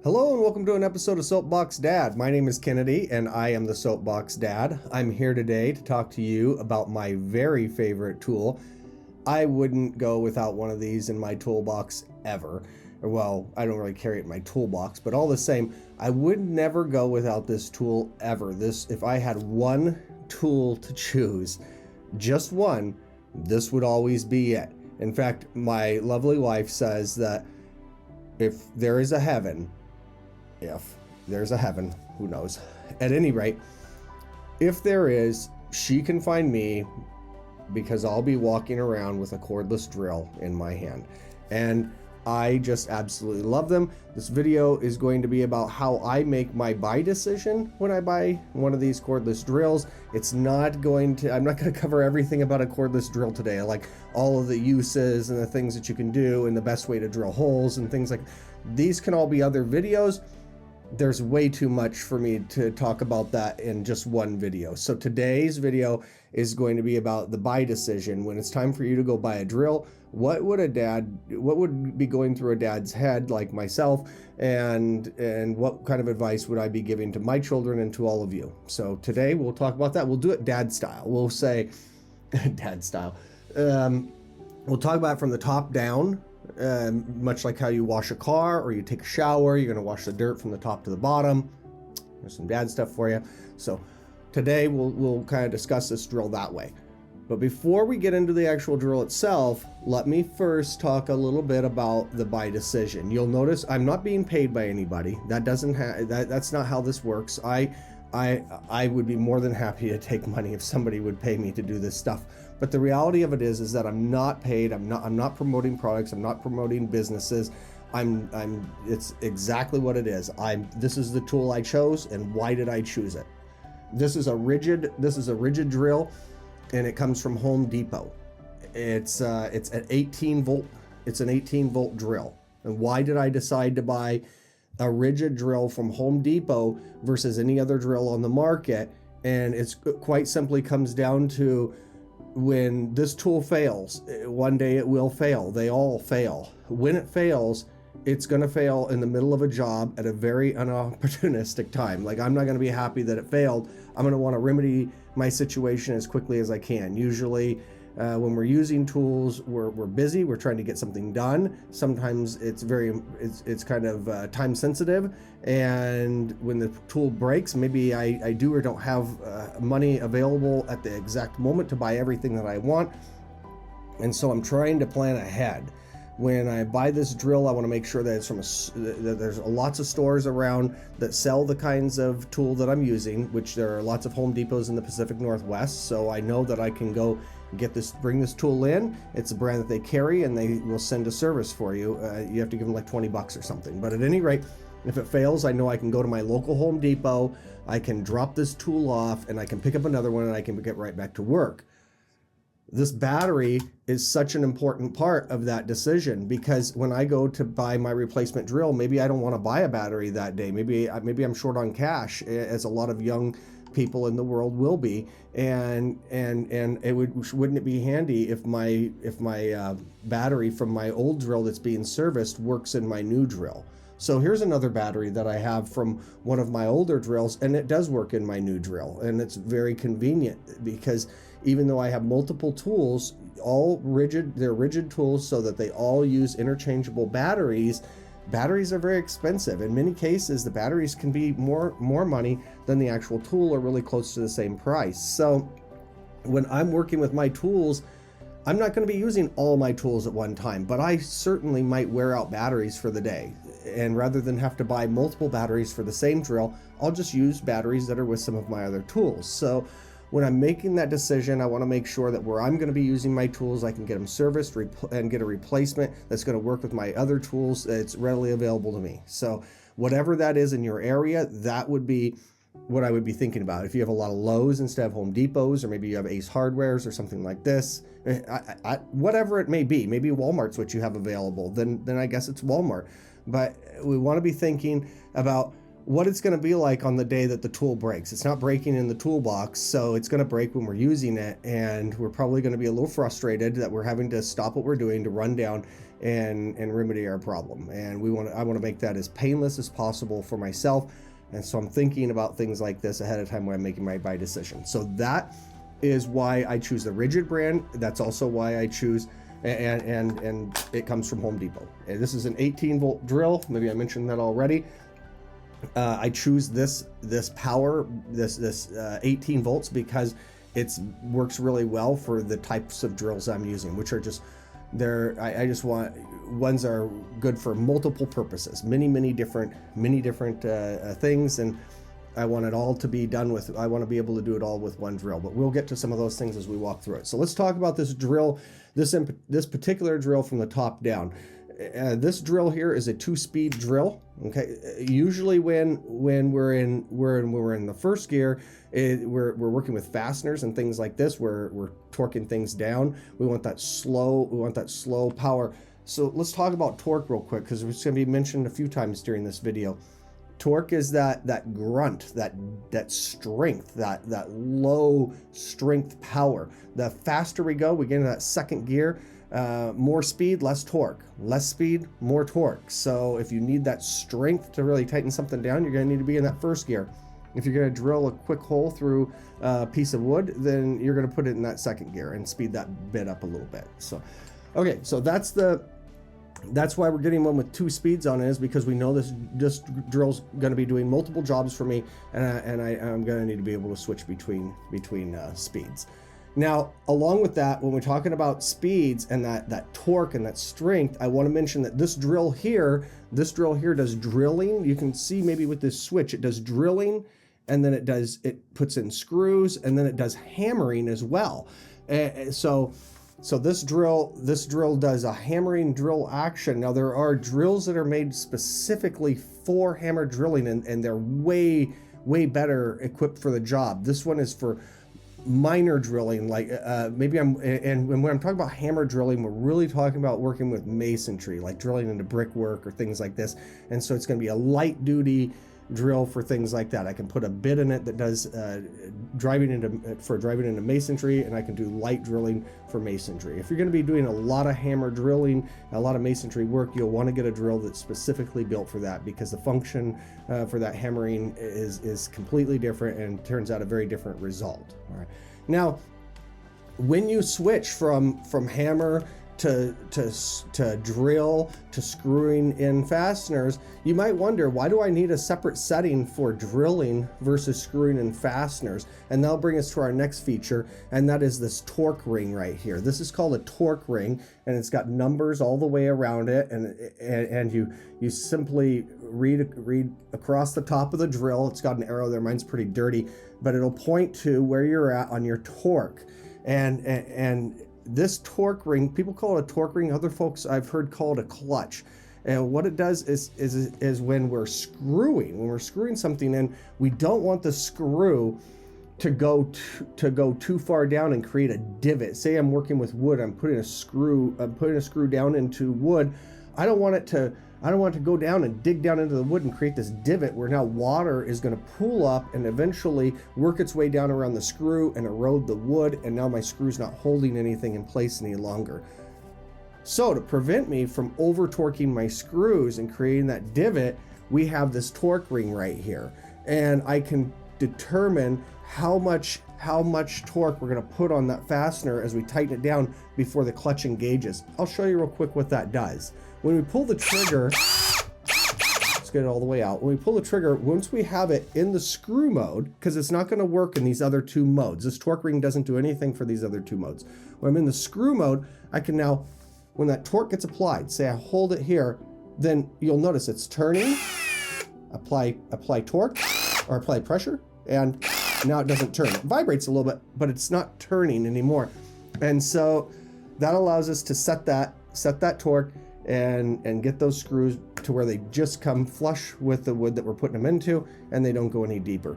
Hello and welcome to an episode of Soapbox Dad. My name is Kennedy and I am the Soapbox Dad. I'm here today to talk to you about my very favorite tool. I wouldn't go without one of these in my toolbox ever. Well, I don't really carry it in my toolbox, but all the same, I would never go without this tool ever. If I had one tool to choose, just one, this would always be it. In fact, my lovely wife says that if there is a heaven, who knows? At any rate, if there is, she can find me because I'll be walking around with a cordless drill in my hand. And I just absolutely love them. This video is going to be about how I make my buy decision when I buy one of these cordless drills. I'm not going to cover everything about a cordless drill today, like all of the uses and the things that you can do and the best way to drill holes and things like these can all be other videos. There's way too much for me to talk about that in just one video. So today's video is going to be about the buy decision. When it's time for you to go buy a drill, what would be going through a dad's head like myself, and what kind of advice would I be giving to my children and to all of you? So today we'll talk about that. We'll do it dad style. We'll say dad style. We'll talk about it from the top down. Much like how you wash a car or you take a shower, you're going to wash the dirt from the top to the bottom. There's some dad stuff for you. So today we'll kind of discuss this drill that way. But before we get into the actual drill itself, let me first talk a little bit about the buy decision. You'll notice I'm not being paid by anybody. That's not how this works. I would be more than happy to take money if somebody would pay me to do this stuff. But the reality of it is that I'm not paid. I'm not promoting products. I'm not promoting businesses. It's exactly what it is. This is the tool I chose, and why did I choose it? This is a rigid drill, and it comes from Home Depot. It's an 18 volt. It's an 18 volt drill. And why did I decide to buy a rigid drill from Home Depot versus any other drill on the market? And it's quite simply comes down to, when this tool fails, one day it will fail. They all fail. When it fails, it's going to fail in the middle of a job at a very unopportunistic time. Like, I'm not going to be happy that it failed. I'm going to want to remedy my situation as quickly as I can. Usually when we're using tools, we're busy, we're trying to get something done. Sometimes it's kind of time sensitive, and when the tool breaks, maybe I do or don't have money available at the exact moment to buy everything that I want, and so I'm trying to plan ahead. When I buy this drill, I want to make sure that that there's lots of stores around that sell the kinds of tool that I'm using, which there are lots of Home Depots in the Pacific Northwest. So I know that I can go bring this tool in. It's a brand that they carry, and they will send a service for you. You have to give them like 20 bucks or something. But at any rate, if it fails, I know I can go to my local Home Depot, I can drop this tool off, and I can pick up another one, and I can get right back to work. This battery is such an important part of that decision, because when I go to buy my replacement drill, maybe I don't want to buy a battery that day. Maybe I'm short on cash, as a lot of young people in the world will be, and wouldn't it be handy if my battery from my old drill that's being serviced works in my new drill? So here's another battery that I have from one of my older drills, and it does work in my new drill, and it's very convenient, because even though I have multiple tools, they're rigid tools, so that they all use interchangeable batteries. Batteries are very expensive. In many cases, the batteries can be more money than the actual tool, or really close to the same price. So when I'm working with my tools, I'm not going to be using all my tools at one time, but I certainly might wear out batteries for the day. And rather than have to buy multiple batteries for the same drill, I'll just use batteries that are with some of my other tools. So when I'm making that decision, I want to make sure that where I'm going to be using my tools, I can get them serviced and get a replacement that's going to work with my other tools that's readily available to me. So whatever that is in your area, that would be what I would be thinking about. If you have a lot of Lowe's instead of Home Depots, or maybe you have Ace Hardwares or something like this, whatever it may be, maybe Walmart's what you have available, then I guess it's Walmart. But we want to be thinking about what it's going to be like on the day that the tool breaks. It's not breaking in the toolbox, so it's going to break when we're using it, and we're probably going to be a little frustrated that we're having to stop what we're doing to run down and remedy our problem. And I want to make that as painless as possible for myself. And so I'm thinking about things like this ahead of time when I'm making my buy decision. So that is why I choose the Rigid brand. That's also why I choose, and it comes from Home Depot. And this is an 18-volt drill. Maybe I mentioned that already. I choose this power, this 18 volts, because it works really well for the types of drills I'm using, which are just I just want ones that are good for multiple purposes, many different things, and I want it all to be done with. I want to be able to do it all with one drill, but we'll get to some of those things as we walk through it. So let's talk about this drill, this particular drill from the top down. This drill here is a 2-speed drill. Okay, usually when we're in the first gear, we're working with fasteners and things like this. We're torquing things down. We want that slow power. So let's talk about torque real quick, because it's going to be mentioned a few times during this video. Torque is that grunt, that strength, that low strength power. The faster we go, we get into that second gear. More speed, less torque. Less speed, more torque. So if you need that strength to really tighten something down, you're going to need to be in that first gear. If you're going to drill a quick hole through a piece of wood, then you're going to put it in that second gear and speed that bit up a little bit. So, okay, so that's why we're getting one with 2 speeds on it, is because we know this drill's going to be doing multiple jobs for me, and I'm going to need to be able to switch between speeds. Now, along with that, when we're talking about speeds and that torque and that strength, I want to mention that this drill here does drilling. You can see maybe with this switch, it does drilling, and then it puts in screws, and then it does hammering as well. So this drill does a hammering drill action. Now, there are drills that are made specifically for hammer drilling, and they're way better equipped for the job. This one is for minor drilling, like and when I'm talking about hammer drilling, we're really talking about working with masonry, like drilling into brickwork or things like this. And so it's going to be a light duty drill for things like that. I can put a bit in it that does driving into masonry, and I can do light drilling for masonry. If you're going to be doing a lot of hammer drilling, a lot of masonry work, you'll want to get a drill that's specifically built for that, because the function for that hammering is completely different and turns out a very different result. All right. Now, when you switch from hammer to drill to screwing in fasteners, you might wonder, why do I need a separate setting for drilling versus screwing in fasteners? And that'll bring us to our next feature, and that is this torque ring right here. This is called a torque ring, and it's got numbers all the way around it, and you simply read across the top of the drill. It's got an arrow there. Mine's pretty dirty, but it'll point to where you're at on your torque. And this torque ring, people call it a torque ring. Other folks I've heard call it a clutch. And what it does is when we're screwing something in, we don't want the screw to go too far down and create a divot. Say I'm working with wood, I'm putting a screw down into wood. I don't want it to go down and dig down into the wood and create this divot where now water is going to pool up and eventually work its way down around the screw and erode the wood, and now my screw's not holding anything in place any longer. So to prevent me from over torquing my screws and creating that divot, we have this torque ring right here, and I can determine how much torque we're going to put on that fastener as we tighten it down before the clutch engages. I'll show you real quick what that does. When we pull the trigger, let's get it all the way out. When we pull the trigger, once we have it in the screw mode, because it's not going to work in these other two modes. This torque ring doesn't do anything for these other two modes. When I'm in the screw mode, I can now, when that torque gets applied, say I hold it here, then you'll notice it's turning, apply torque, or apply pressure, and now it doesn't turn. It vibrates a little bit, but it's not turning anymore. And so that allows us to set that torque and get those screws to where they just come flush with the wood that we're putting them into, and they don't go any deeper.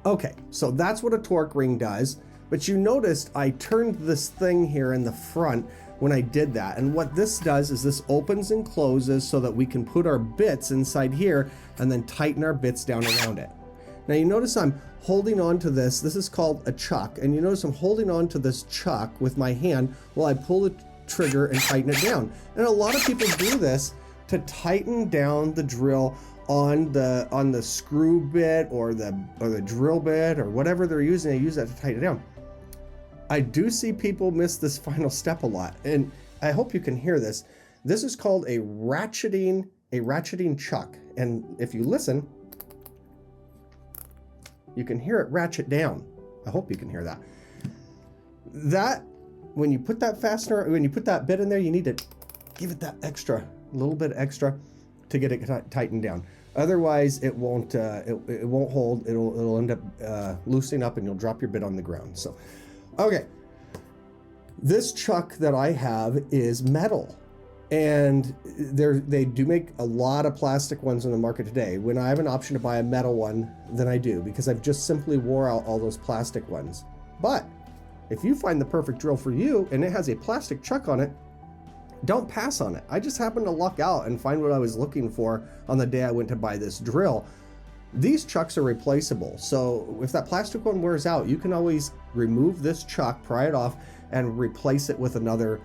Okay, so that's what a torque ring does. But you noticed I turned this thing here in the front when I did that. And what this does is this opens and closes so that we can put our bits inside here and then tighten our bits down around it. Now you notice I'm holding on to this. This is called a chuck. And you notice I'm holding on to this chuck with my hand while I pull the trigger and tighten it down. And a lot of people do this to tighten down the drill on the screw bit or the drill bit or whatever they're using. They use that to tighten it down. I do see people miss this final step a lot, and I hope you can hear this. This is called a ratcheting chuck. And if you listen, you can hear it ratchet down. I hope you can hear that. That, when you put that fastener, when you put that bit in there, you need to give it that extra, a little bit extra to get it tightened down. Otherwise, it won't hold. It'll end up loosening up, and you'll drop your bit on the ground. So, okay, this chuck that I have is metal, and they do make a lot of plastic ones on the market today. When I have an option to buy a metal one, then I do, because I've just simply wore out all those plastic ones. But if you find the perfect drill for you and it has a plastic chuck on it, don't pass on it. I just happened to luck out and find what I was looking for on the day I went to buy this drill. These chucks are replaceable. So if that plastic one wears out, you can always remove this chuck, pry it off, and replace it with another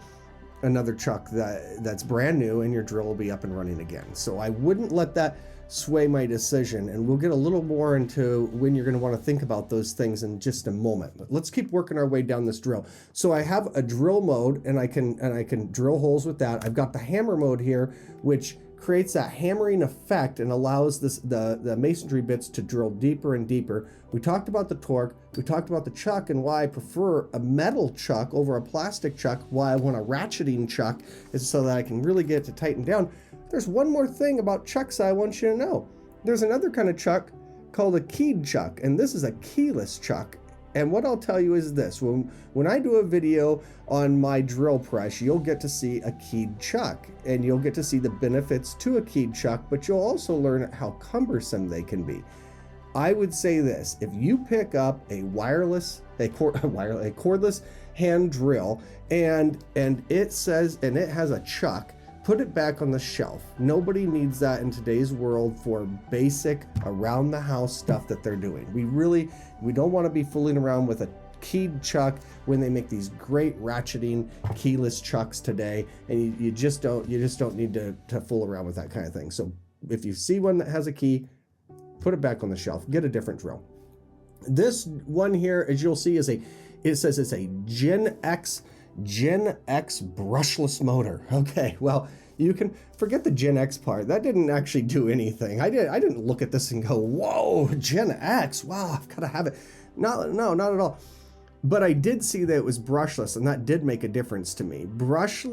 chuck that's brand new, and your drill will be up and running again. So I wouldn't let that sway my decision, and we'll get a little more into when you're going to want to think about those things in just a moment. But let's keep working our way down this drill. So I have a drill mode, and I can drill holes with that. I've got the hammer mode here, which creates that hammering effect and allows the masonry bits to drill deeper and deeper. We talked about the torque, we talked about the chuck, and why I prefer a metal chuck over a plastic chuck, why I want a ratcheting chuck is so that I can really get it to tighten down. There's one more thing about chucks I want you to know. There's another kind of chuck called a keyed chuck, and this is a keyless chuck. And what I'll tell you is this: when I do a video on my drill press, you'll get to see a keyed chuck, and you'll get to see the benefits to a keyed chuck, but you'll also learn how cumbersome they can be. I would say this: if you pick up a cordless hand drill and it says, and it has a chuck, put it back on the shelf. Nobody needs that in today's world for basic around the house stuff that they're doing. We don't want to be fooling around with a keyed chuck when they make these great ratcheting keyless chucks today, and you just don't need to fool around with that kind of thing. So if you see one that has a key, put it back on the shelf, get a different drill. This one here, as you'll see, it says it's a Gen X brushless motor. Okay, well, you can forget the Gen X part. That didn't actually do anything. I didn't look at this and go, whoa, Gen X, wow, I've got to have it. No, not at all. But I did see that it was brushless, and that did make a difference to me. Brushed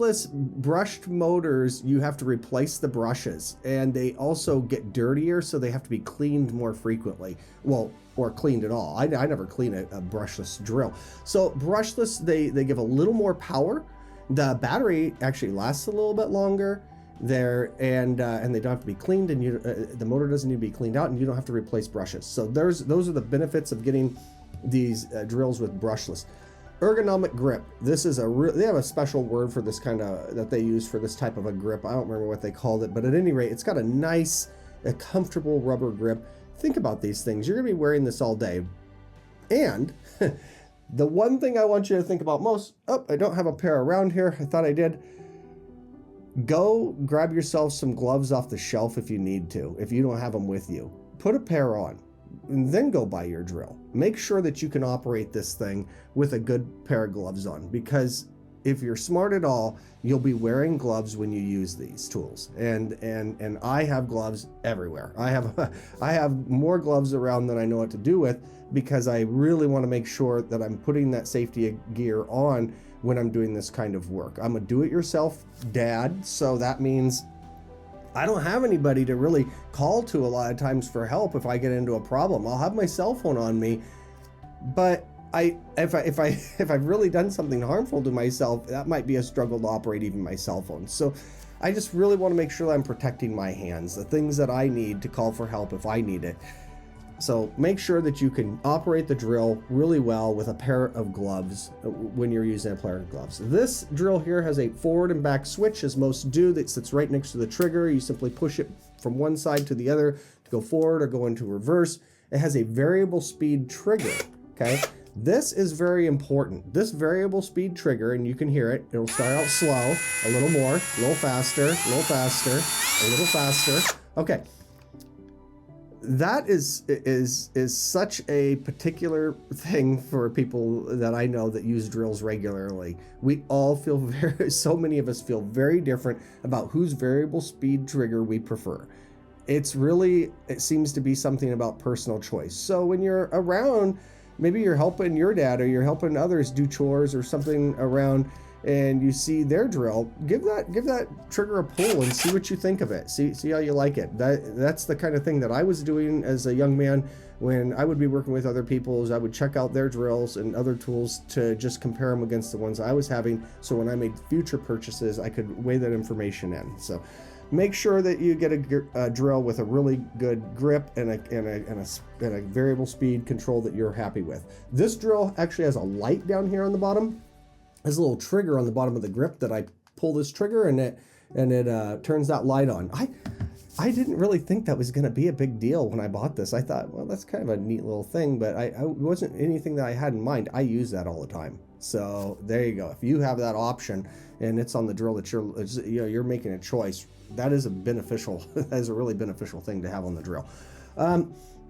motors, you have to replace the brushes, and they also get dirtier, so they have to be cleaned more frequently. Well, or cleaned at all. I never clean a brushless drill. So brushless, they give a little more power. The battery actually lasts a little bit longer there, and they don't have to be cleaned, and the motor doesn't need to be cleaned out, and you don't have to replace brushes. So those are the benefits of getting these drills with brushless. Ergonomic grip. This is they have a special word for this kind of, that they use for this type of a grip. I don't remember what they called it, but at any rate, it's got a comfortable rubber grip. Think about these things. You're going to be wearing this all day. And the one thing I want you to think about most, I don't have a pair around here. I thought I did. Go grab yourself some gloves off the shelf if you need to, if you don't have them with you. Put a pair on, and then go buy your drill. Make sure that you can operate this thing with a good pair of gloves on, because if you're smart at all, you'll be wearing gloves when you use these tools. And I have gloves everywhere. I have more gloves around than I know what to do with, because I really want to make sure that I'm putting that safety gear on when I'm doing this kind of work. I'm a do-it-yourself dad, so that means I don't have anybody to really call to a lot of times for help if I get into a problem. I'll have my cell phone on me, but if I've really done something harmful to myself, that might be a struggle to operate even my cell phone. So I just really want to make sure that I'm protecting my hands, the things that I need to call for help if I need it. So make sure that you can operate the drill really well with a pair of gloves when you're using a pair of gloves. This drill here has a forward and back switch, as most do, that sits right next to the trigger. You simply push it from one side to the other to go forward or go into reverse. It has a variable speed trigger, okay? This is very important. This variable speed trigger, and you can hear it, it'll start out slow, a little more, a little faster, a little faster, a little faster. Okay. That is such a particular thing for people that I know that use drills regularly. We all feel so many of us feel very different about whose variable speed trigger we prefer. It seems to be something about personal choice. So when you're around, maybe you're helping your dad or you're helping others do chores or something around, and you see their drill, give that trigger a pull and see what you think of it. See how you like it. That's the kind of thing that I was doing as a young man when I would be working with other people. Is I would check out their drills and other tools to just compare them against the ones I was having, so when I made future purchases I could weigh that information in. So make sure that you get a drill with a really good grip and a variable speed control that you're happy with. This drill actually has a light down here on the bottom. There's a little trigger on the bottom of the grip that I pull this trigger and it turns that light on. I didn't really think that was going to be a big deal when I bought this. I thought, well, that's kind of a neat little thing, but it wasn't anything that I had in mind. I use that all the time. So there you go. If you have that option and it's on the drill that you're making a choice, that is that is a really beneficial thing to have on the drill.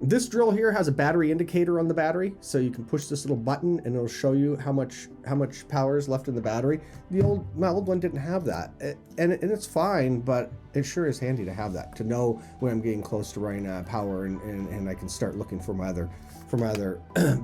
This drill here has a battery indicator on the battery, so you can push this little button and it'll show you how much power is left in the battery. My old one didn't have that, and it's fine, but it sure is handy to have that, to know when I'm getting close to running out of power, and I can start looking for my other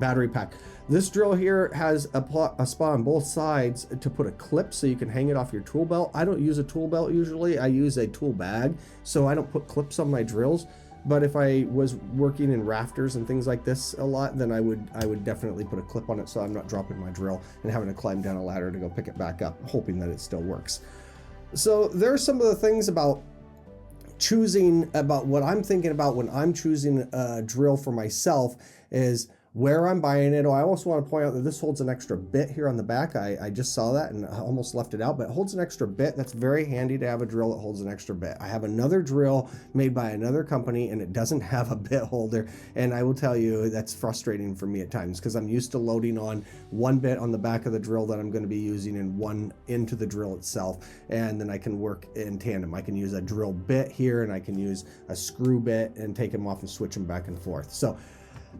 battery pack. This drill here has a spot on both sides to put a clip so you can hang it off your tool belt. I don't use a tool belt usually. I use a tool bag, so I don't put clips on my drills. But if I was working in rafters and things like this a lot, then I would definitely put a clip on it so I'm not dropping my drill and having to climb down a ladder to go pick it back up, hoping that it still works. So there are some of the things about what I'm thinking about when I'm choosing a drill for myself is where I'm buying it. I also want to point out that this holds an extra bit here on the back. I just saw that and I almost left it out, but it holds an extra bit. That's very handy to have a drill that holds an extra bit. I have another drill made by another company and it doesn't have a bit holder, and I will tell you that's frustrating for me at times because I'm used to loading on one bit on the back of the drill that I'm going to be using and one into the drill itself, and then I can work in tandem. I can use a drill bit here and I can use a screw bit and take them off and switch them back and forth. So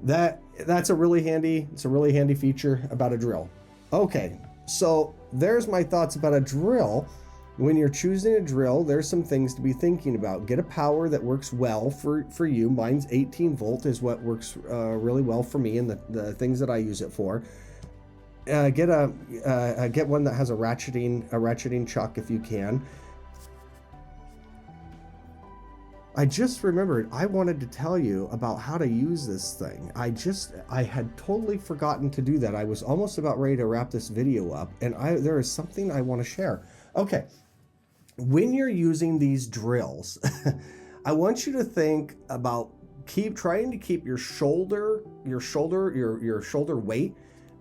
that's a really handy feature about a drill. Okay, so there's my thoughts about a drill. When you're choosing a drill, there's some things to be thinking about. Get a power that works well for you. Mine's 18 volt is what works really well for me and the things that I use it for. Get one that has a ratcheting chuck if you can. I just remembered I wanted to tell you about how to use this thing. I had totally forgotten to do that. I was almost about ready to wrap this video up, and there is something I want to share. Okay, when you're using these drills, I want you to think about trying to keep your shoulder weight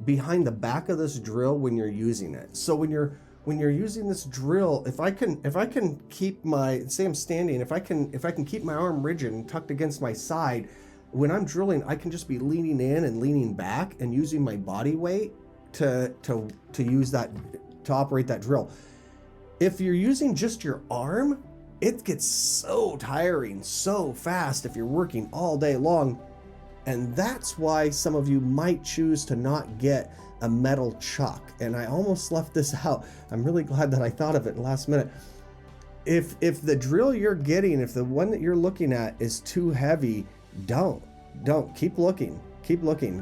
behind the back of this drill when you're using it. So when you're using this drill, if I can keep say I'm standing, if I can keep my arm rigid and tucked against my side, when I'm drilling, I can just be leaning in and leaning back and using my body weight to use that, to operate that drill. If you're using just your arm, it gets so tiring so fast if you're working all day long. And that's why some of you might choose to not get a metal chuck. And I almost left this out. I'm really glad that I thought of it in the last minute. If the drill you're getting, if the one that you're looking at is too heavy, don't. Keep looking.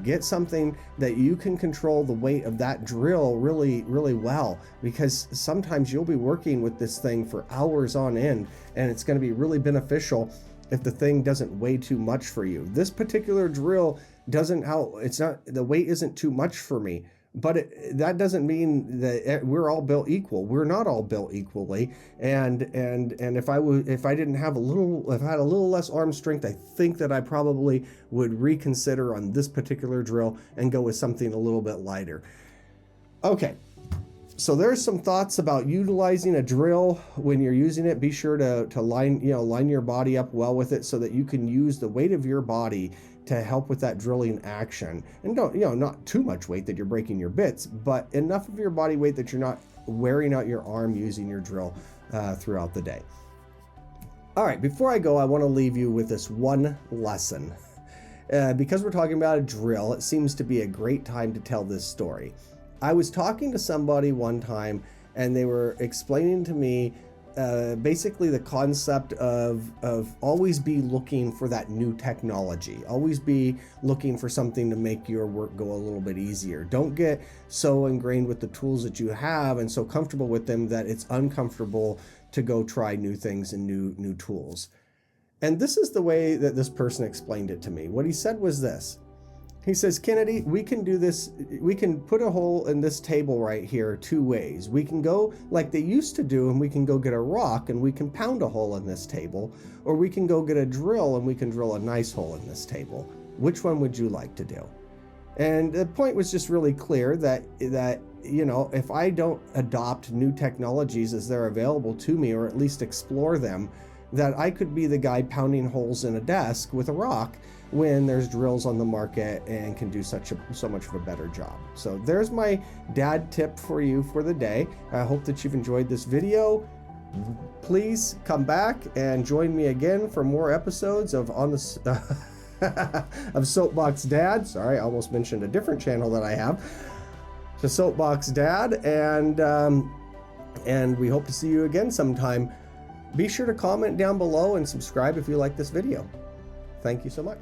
Get something that you can control the weight of that drill really, really well, because sometimes you'll be working with this thing for hours on end, and it's going to be really beneficial if the thing doesn't weigh too much for you. This particular drill the weight isn't too much for me, but that doesn't mean that we're all built equal. We're not all built equally. And if I didn't have if I had a little less arm strength, I think that I probably would reconsider on this particular drill and go with something a little bit lighter. Okay. So there's some thoughts about utilizing a drill when you're using it. Be sure to line your body up well with it so that you can use the weight of your body to help with that drilling action. And don't, not too much weight that you're breaking your bits, but enough of your body weight that you're not wearing out your arm using your drill throughout the day. All right, before I go, I want to leave you with this one lesson. Because we're talking about a drill, it seems to be a great time to tell this story. I was talking to somebody one time and they were explaining to me basically the concept of always be looking for that new technology. Always be looking for something to make your work go a little bit easier. Don't get so ingrained with the tools that you have and so comfortable with them that it's uncomfortable to go try new things and new tools. And this is the way that this person explained it to me. What he said was this. He says, Kennedy, we can do this. We can put a hole in this table right here 2 ways. We can go like they used to do, and we can go get a rock and we can pound a hole in this table, or we can go get a drill and we can drill a nice hole in this table. Which one would you like to do? And the point was just really clear that if I don't adopt new technologies as they're available to me, or at least explore them, that I could be the guy pounding holes in a desk with a rock when there's drills on the market and can do so much of a better job. So there's my dad tip for you for the day. I hope that you've enjoyed this video. Please come back and join me again for more episodes of of Soapbox Dad. Sorry, I almost mentioned a different channel that I have. So Soapbox Dad, and we hope to see you again sometime. Be sure to comment down below and subscribe if you like this video. Thank you so much.